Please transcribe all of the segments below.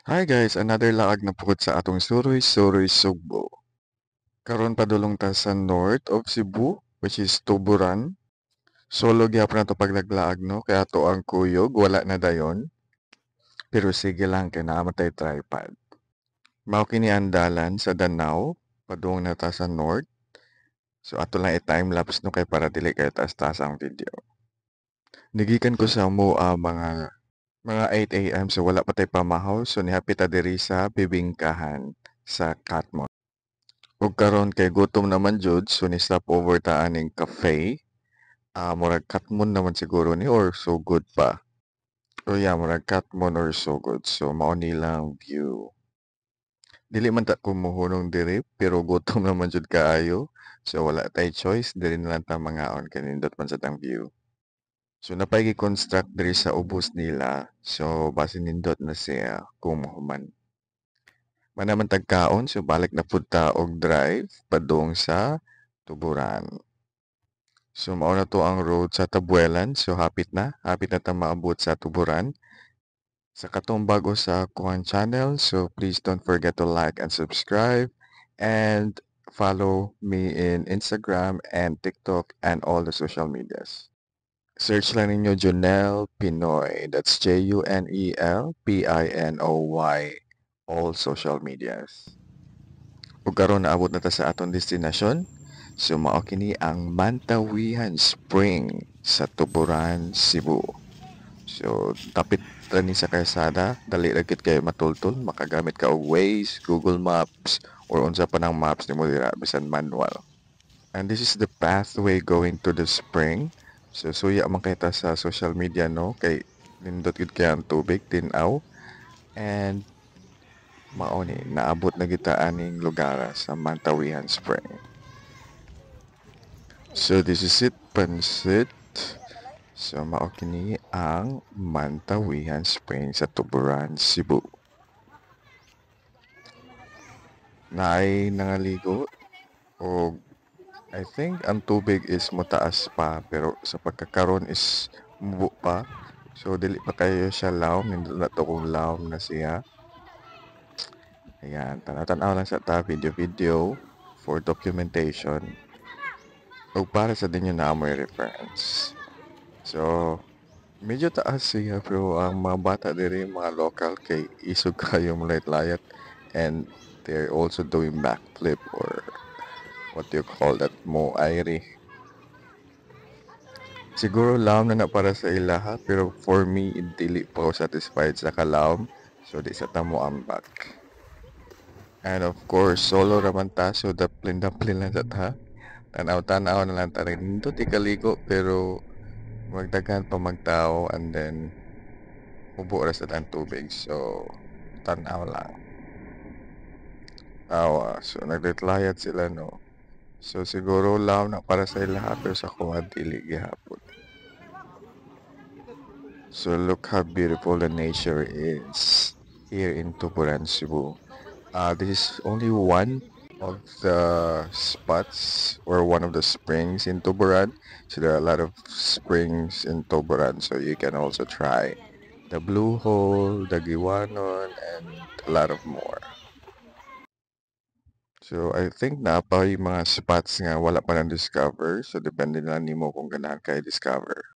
Hi guys, another laag na pukot sa atong Suroy-Suroy Sugbo. Karon padulong ta sa north of Cebu, which is Tuburan. Solo gyapon na to paglaglaag no, kaya to ang kuyog, wala na dayon. Pero sige lang kay naamatay tripod. Mao kini ang dalan sa Danau, padung na ta sa north. So ato lang i-time lapse no kay para dili kay taas-taas ang video. Nigikan ko sa mo mga 8 AM so wala pa tay pamahaw so nihapit ta diri sa bibingkahan sa Katmon. Ug karon kay gutom naman jud so ni-stop over ta aning cafe. Murag Katmon naman siguro ni or So Good pa. O yeah, murag Katmon or So Good. So mao nilang view. Dili man ta ko mohunong diri pero gutom naman jud kaayo. So wala tay choice diri na lang ta mangaon kay nindot man sa tang view. So napay gi-construct diri sa ubos nila. So base nindot na siya kung mahuman. Manaman tagkaon so balik na pud ta og drive padung sa Tuburan. So mao na to ang road sa Tabuelan. So hapit na ta maabot sa Tuburan. Sa katong bago sa kuhan channel, so please don't forget to like and subscribe and follow me in Instagram and TikTok and all the social medias. Search lang ninyo Jonel Pinoy. That's Junel Pinoy. All social medias. Ug karon naabot na ta sa aton destinasyon. So mao kini ang Mantawihan Spring sa Tuburan, Cebu. So tapit ra ni sa kalsada, dali ra gid kay matultol, makagamit ka og Waze, Google Maps or unsa pa nang maps nimo dira bisan manual. And this is the pathway going to the spring. So suya man kita sa social media no kay nindot gid kay ang tubig tin-aw and mao ni naabot na kita aning lugar sa Mantawihan Spring. So this is it, Pansit. So mao kini ang Mantawihan Spring sa Tuburan, Cebu. Naay nangaligo o I think ang tubig is mataas pa pero sa pagkakaron is mubo pa. So dili pa kayo siya lawom, nindot na to kung lawom na siya. Ayan, tanaw lang sa ta video for documentation. O para sa dinyo na amoy reference. So, medyo taas siya pero ang mga bata diri mga local kay isog kayo layat-layat and they're also doing backflip or what do you call that mo airi. Siguro lawom na para sa ilaha pero for me dili pa ako satisfied sa kalawom so di sa tamo ambak. And of course solo raman ta so daplin lang sa ta. Tanaw na lang ta rin. Nindot ikaligo pero magdaghan pa magtao and then ubo ra sa tang tubig so tanaw lang. So nagdetlayat sila no. So siguro lawom na para sa ilaha pero sa kuha dili gihapon. So look how beautiful the nature is here in Tuburan, Cebu. This is only one of the spots or one of the springs in Tuburan. So there are a lot of springs in Tuburan. So you can also try the Blue Hole, the Giwanon, and a lot of more. So I think na pa yung mga spots nga wala pa nang discover. So depende na nimo kung ganahan kay discover.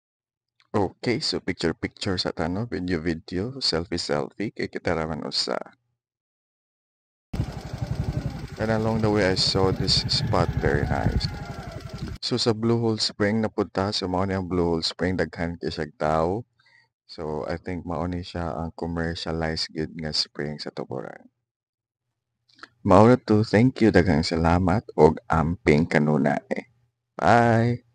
Okay, so picture sa tano, video, selfie, kay kita raman usa. And along the way, I saw this spot very nice. So sa Blue Hole Spring napunta, so mao ni ang Blue Hole Spring, daghan kay siyang tao. So I think mao ni siya ang commercialized gid nga spring sa Tuburan. Mao na to, thank you, daghang salamat og amping kanunay. Bye!